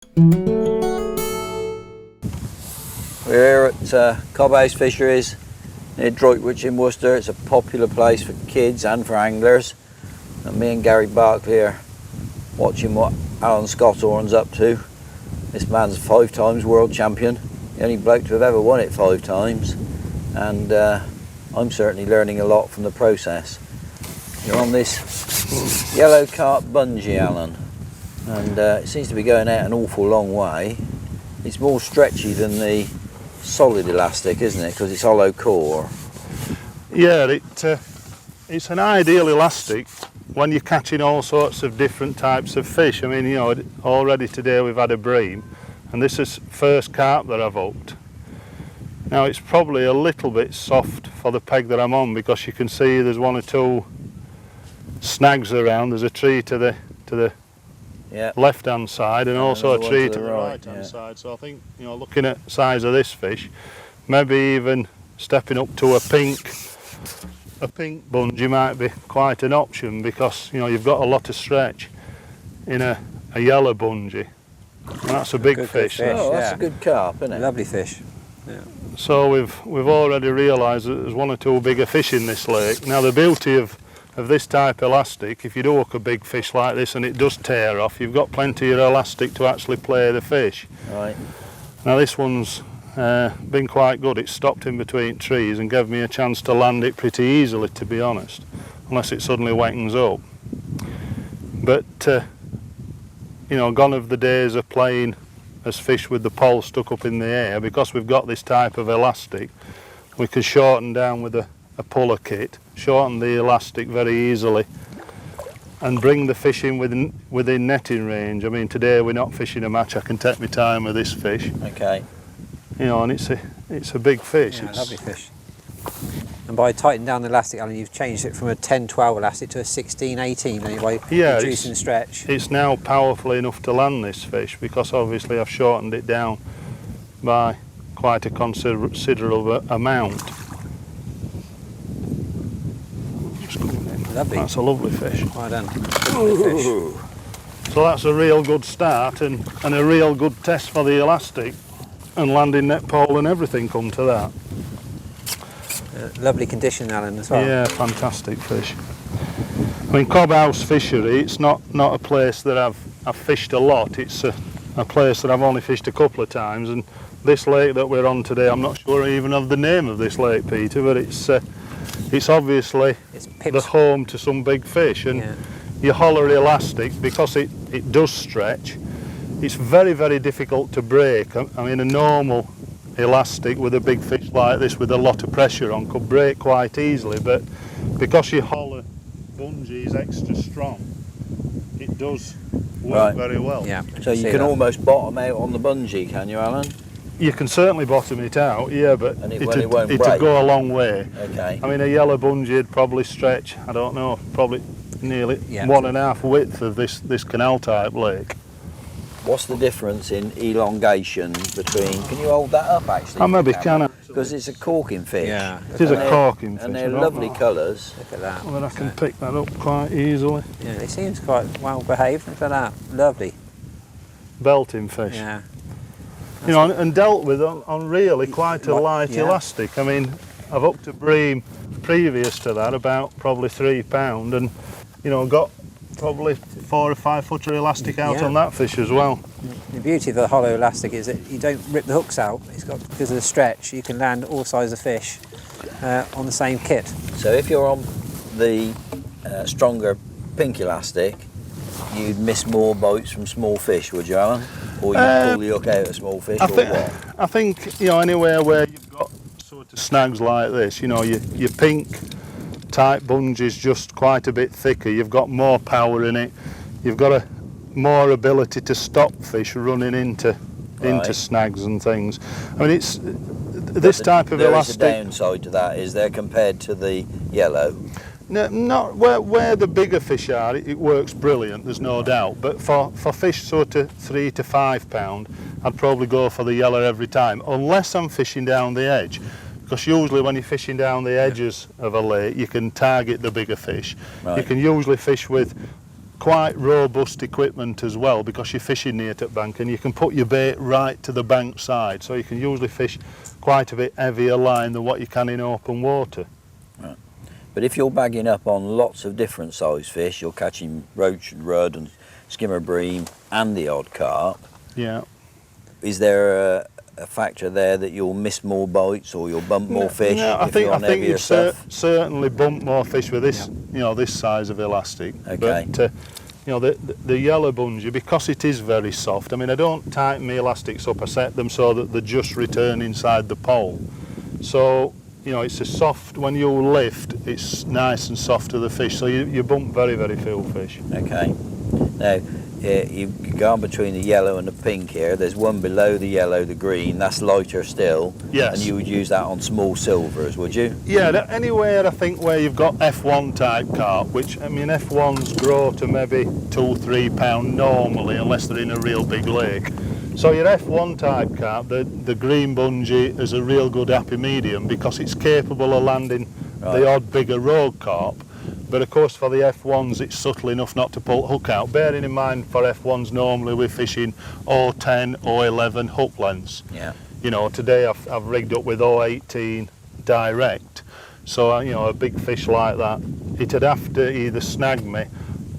We're here at Cob House Fisheries near Droitwich in Worcester. It's a popular place for kids and for anglers. And me and Gary Barclay are watching what Alan Scotthorne's up to. This man's 5 times world champion, the only bloke to have ever won it 5 times. And I'm certainly learning a lot from the process. You're on this yellow Carp Bungee, Alan, and it seems to be going out an awful long way. It's more stretchy than the solid elastic, isn't it, because it's hollow core? Yeah, it's an ideal elastic when you're catching all sorts of different types of fish. I mean, you know, already today we've had a bream, and this is first carp that I've hooked. Now it's probably a little bit soft for the peg that I'm on, because you can see there's 1 or 2 snags around. There's a tree to the left hand side, and also a tree to the right hand side. So I think, you know, looking at the size of this fish, maybe even stepping up to a pink bungee might be quite an option, because, you know, you've got a lot of stretch in a yellow bungee, and that's a big fish. Oh, that's a good carp, isn't it? Lovely fish. Yeah. So we've already realised that there's 1 or 2 bigger fish in this lake. Now the beauty of this type elastic, if you do hook a big fish like this and it does tear off, you've got plenty of elastic to actually play the fish. Right. Now this one's been quite good. It stopped in between trees and gave me a chance to land it pretty easily, to be honest, unless it suddenly wakens up. But you know, gone are the days of playing as fish with the pole stuck up in the air. Because we've got this type of elastic, we can shorten down with a puller kit, shorten the elastic very easily, and bring the fish in within netting range. I mean, today we're not fishing a match. I can take my time with this fish. Okay. You know, and it's a big fish. Yeah, lovely fish. And by tightening down the elastic, Alan, you've changed it from a 10-12 elastic to a 16-18, anyway, reducing the stretch. It's now powerful enough to land this fish, because obviously I've shortened it down by quite a considerable amount. Lovely. That's a lovely fish. Well done. Lovely fish. So that's a real good start, and a real good test for the elastic and landing net pole and everything come to that. Lovely condition, Alan, as well. Yeah, fantastic fish. I mean, Cob House Fishery, it's not a place that I've fished a lot. It's a place that I've only fished a couple of times, and this lake that we're on today, I'm not sure even of the name of this lake, Peter, but it's obviously the home to some big fish. And your holler elastic, because it does stretch, it's very, very difficult to break. I mean, a normal elastic with a big fish like this with a lot of pressure on could break quite easily, but because your holler bungee is extra strong, it does work very well. Yeah. So you can almost bottom out on the bungee, can you, Alan? You can certainly bottom it out, yeah, but it'd go a long way. Okay. I mean, a yellow bungee would probably stretch, I don't know, probably nearly 1.5 width of this canal type lake. What's the difference in elongation between? Can you hold that up actually? I maybe can. Because it's a corking fish. Yeah. It is a corking fish. And they're lovely colours. Look at that. Well, then I can pick that up quite easily. Yeah, it seems quite well behaved. Look at that. Lovely. Belting fish. Yeah. You know, and dealt with on really quite a light elastic. I mean, I've hooked a bream previous to that, about probably £3, and, you know, got probably 4 or 5 footer elastic out on that fish as well. The beauty of the hollow elastic is that you don't rip the hooks out. It's got, because of the stretch, you can land all sizes of fish on the same kit. So if you're on the stronger pink elastic, you'd miss more bites from small fish, would you, Alan? Or you'd pull the hook out of small fish, I think, you know, anywhere where you've got sort of snags like this, you know, your pink type bungee's just quite a bit thicker. You've got more power in it. You've got more ability to stop fish running into snags and things. I mean, it's this type of elastic. There is a downside to that, is there, compared to the yellow? No, not where the bigger fish are. It works brilliant. There's no doubt. But for fish sort of £3 to £5, I'd probably go for the yellow every time, unless I'm fishing down the edge. Because usually when you're fishing down the edges of a lake, you can target the bigger fish. Right. You can usually fish with quite robust equipment as well, because you're fishing near to the bank and you can put your bait right to the bank side, so you can usually fish quite a bit heavier line than what you can in open water. Right. But if you're bagging up on lots of different size fish, you're catching roach and rudd and skimmer bream and the odd carp. Yeah. Is there a factor there that you'll miss more bites or you'll bump more fish? No, I think heavier you've certainly bumped more fish with this, this size of elastic. Okay. But the yellow bungee, because it is very soft. I mean, I don't tighten my elastics up. I set them so that they just return inside the pole. So it's a soft. When you lift, it's nice and soft to the fish. So you bump very, very few fish. Okay. Now, you've gone between the yellow and the pink here. There's one below the yellow, the green. That's lighter still. Yes. And you would use that on small silvers, would you? Yeah, anywhere I think where you've got F1 type carp, which, I mean, F1s grow to maybe 2-3 pound normally, unless they're in a real big lake. So your F1 type carp, the green bungee is a real good happy medium, because it's capable of landing the odd bigger rogue carp. But of course, for the F1s, it's subtle enough not to pull hook out. Bearing in mind, for F1s, normally we're fishing 010, 011 hook lengths. Yeah. Today I've rigged up with 018 direct. So, a big fish like that, it'd have to either snag me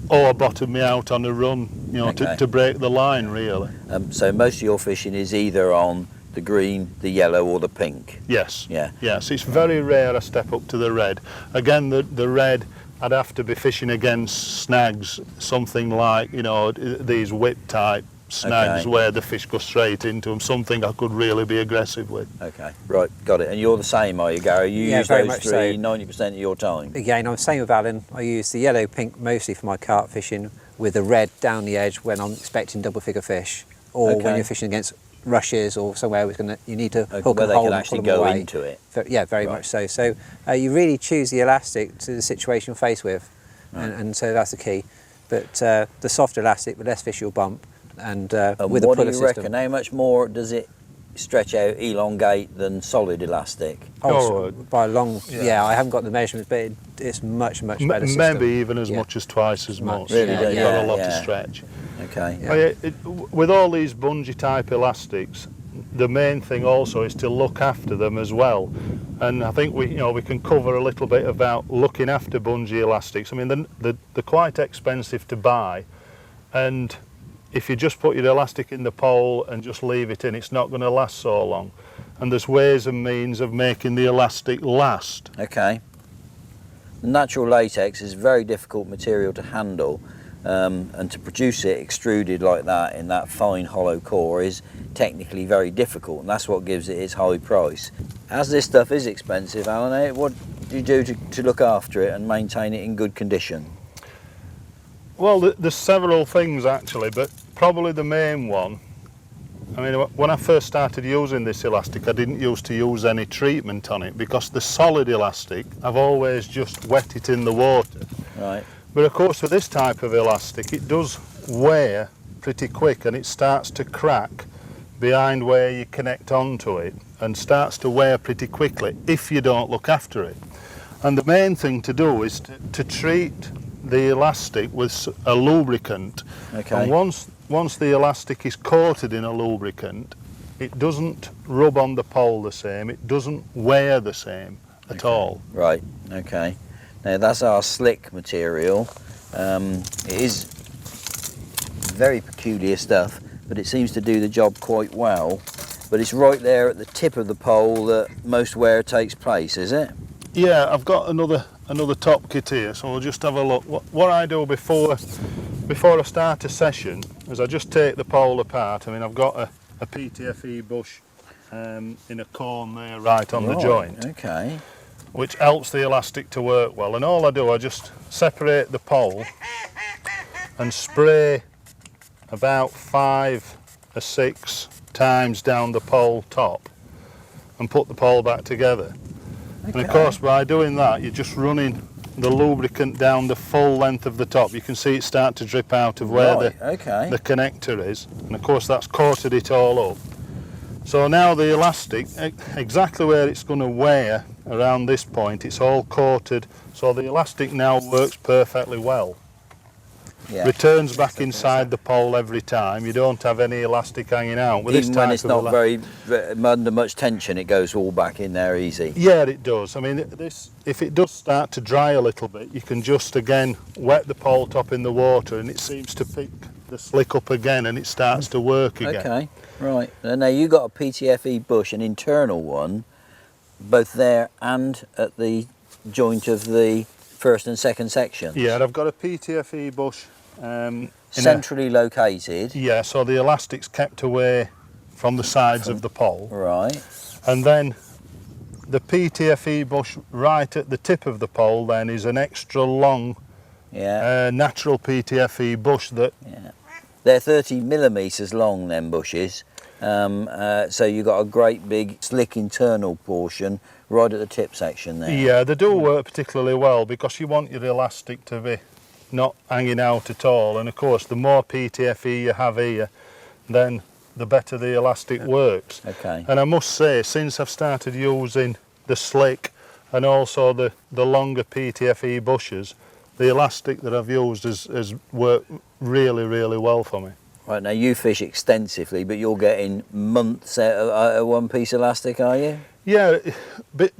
or bottom me out on a run, to break the line, really. So most of your fishing is either on the green, the yellow or the pink? Yes. Yeah. Yes, it's very rare I step up to the red. Again, the red, I'd have to be fishing against snags, something like, these whip type snags where the fish go straight into them, something I could really be aggressive with. Okay, right, got it. And you're the same, are you, Gary? You use very those much three so. 90% of your time? Again, I'm the same with Alan. I use the yellow pink mostly for my carp fishing, with the red down the edge when I'm expecting double figure fish, or when you're fishing against rushes or somewhere you need to hook where and they hold can and actually pull them go away. into it. Yeah, very much so. So you really choose the elastic to the situation you're faced with, and so that's the key. But the soft elastic, the less fish you'll bump, and with a what puller do you system. reckon? How much more does it stretch out, elongate than solid elastic? By a long, I haven't got the measurements, but it's much better system. Maybe even as much as twice as much. Really, You've got a lot to stretch. Okay. Yeah. With all these bungee type elastics, the main thing also is to look after them as well. And I think we can cover a little bit about looking after bungee elastics. I mean, they're quite expensive to buy, and if you just put your elastic in the pole and just leave it in, it's not going to last so long. And there's ways and means of making the elastic last. Okay. Natural latex is a very difficult material to handle, and to produce it extruded like that in that fine hollow core is technically very difficult, and that's what gives it its high price. As this stuff is expensive, Alan, what do you do to look after it and maintain it in good condition? Well, there's several things actually, but probably the main one, I mean, when I first started using this elastic, I didn't used to use any treatment on it, because the solid elastic, I've always just wet it in the water. Right. But of course, with this type of elastic, it does wear pretty quick, and it starts to crack behind where you connect onto it, and starts to wear pretty quickly if you don't look after it. And the main thing to do is to treat the elastic with a lubricant. Okay. And once the elastic is coated in a lubricant, it doesn't rub on the pole the same, it doesn't wear the same at all. Right, okay. Now that's our slick material. It is very peculiar stuff, but it seems to do the job quite well. But it's right there at the tip of the pole that most wear takes place, is it? Yeah, I've got another top kit here, so we'll just have a look. What I do before I start a session is I just take the pole apart. I mean, I've got a PTFE bush in a cone there right on the joint. Okay. Which helps the elastic to work well. And all I do, I just separate the pole and spray about 5 or 6 times down the pole top and put the pole back together. Okay. And of course, by doing that, you're just running the lubricant down the full length of the top. You can see it start to drip out of where the connector is. And of course, that's coated it all up. So now the elastic, exactly where it's going to wear around this point, it's all coated, so the elastic now works perfectly well. Yeah. returns back inside the pole every time. You don't have any elastic hanging out. With Even this when type it's of not very under much tension, it goes all back in there easy. Yeah, it does. I mean, if it does start to dry a little bit, you can just again wet the pole top in the water, and it seems to pick the slick up again, and it starts to work again. Okay, right. Now you got a PTFE bush, an internal one, both there and at the joint of the first and second section. Yeah, I've got a PTFE bush. Centrally located. Yeah, so the elastic's kept away from the sides of the pole. Right. And then the PTFE bush right at the tip of the pole then is an extra long natural PTFE bush that... Yeah. They're 30 millimetres long, them bushes. So you've got a great big slick internal portion right at the tip section there. Yeah, they do work particularly well because you want your elastic to be not hanging out at all, and of course the more PTFE you have here, then the better the elastic works. Okay. And I must say, since I've started using the slick and also the longer PTFE bushes, the elastic that I've used has worked really, really well for me. Right, now you fish extensively, but you're getting months out of one piece elastic, are you? Yeah,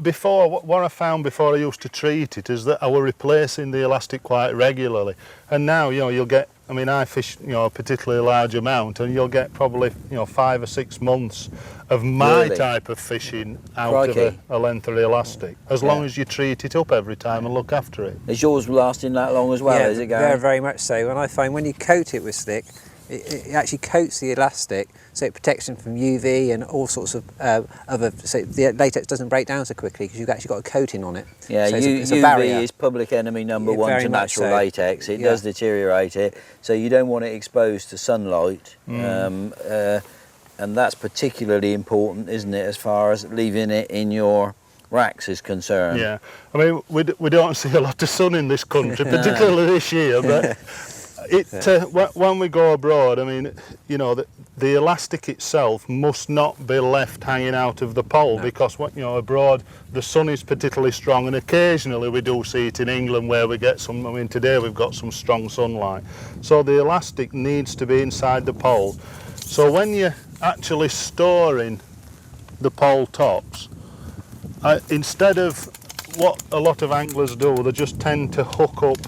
before, what I found before I used to treat it is that I were replacing the elastic quite regularly. And now, you know, you'll get, I mean, I fish, you know, a particularly large amount, and you'll get probably, you know, 5 or 6 months of my type of fishing out of a length of elastic, as long as you treat it up every time and look after it. Is yours lasting that long as well, Yeah, is it, Gary? very, very much so. And I find when you coat it with slick, it actually coats the elastic, so it protects them from UV and all sorts of other, so the latex doesn't break down so quickly because you've actually got a coating on it. Yeah, so it's a UV barrier. is public enemy number one very to much natural so. latex. It does deteriorate it, so you don't want it exposed to sunlight. And that's particularly important, isn't it, as far as leaving it in your racks is concerned. Yeah, I mean, we don't see a lot of sun in this country, particularly this year, but when we go abroad, I mean, you know, the elastic itself must not be left hanging out of the pole because, you know, abroad the sun is particularly strong, and occasionally we do see it in England where we get some, I mean, today we've got some strong sunlight. So the elastic needs to be inside the pole. So when you're actually storing the pole tops, instead of what a lot of anglers do, they just tend to hook up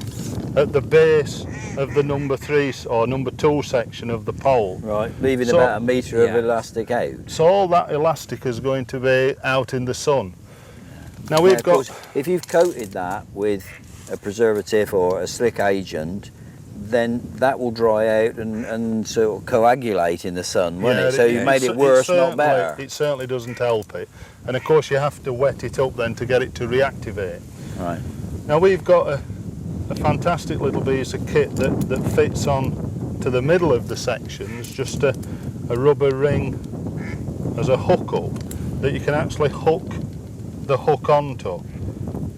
at the base of the number 3 or number 2 section of the pole. Right, leaving about a metre of elastic out. So all that elastic is going to be out in the sun. Now we've got... Course, if you've coated that with a preservative or a slick agent, then that will dry out and sort of coagulate in the sun, won't it? So you've made it worse, not better. It certainly doesn't help it. And of course you have to wet it up then to get it to reactivate. Right. Now we've got a fantastic little piece of kit that fits on to the middle of the sections, just a rubber ring as a hook up that you can actually hook the hook onto.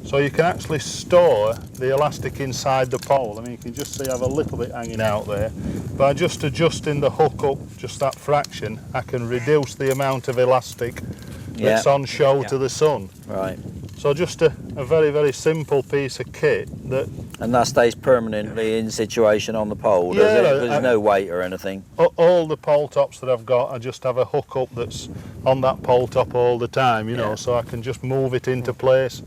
So you can actually store the elastic inside the pole. I mean, you can just see I have a little bit hanging out there. By just adjusting the hook up, just that fraction, I can reduce the amount of elastic that's on show to the sun. Right. So just a very, very simple piece of kit that... And that stays permanently in situation on the pole, does it? There's no weight or anything? All the pole tops that I've got, I just have a hook up that's on that pole top all the time, you know, so I can just move it into place,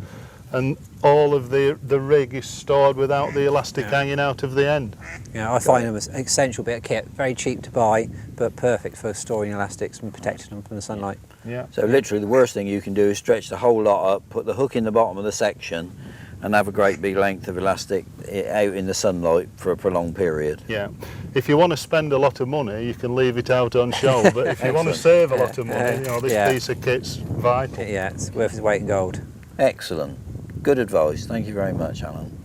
and all of the rig is stored without the elastic hanging out of the end. Yeah, I find them an essential bit of kit, very cheap to buy, but perfect for storing elastics and protecting them from the sunlight. Yeah. So literally the worst thing you can do is stretch the whole lot up, put the hook in the bottom of the section, and have a great big length of elastic out in the sunlight for a prolonged period. Yeah. If you want to spend a lot of money, you can leave it out on show, but if you want to save a lot of money, you know, this piece of kit's vital. Yeah, it's worth its weight in gold. Excellent. Good advice. Thank you very much, Alan.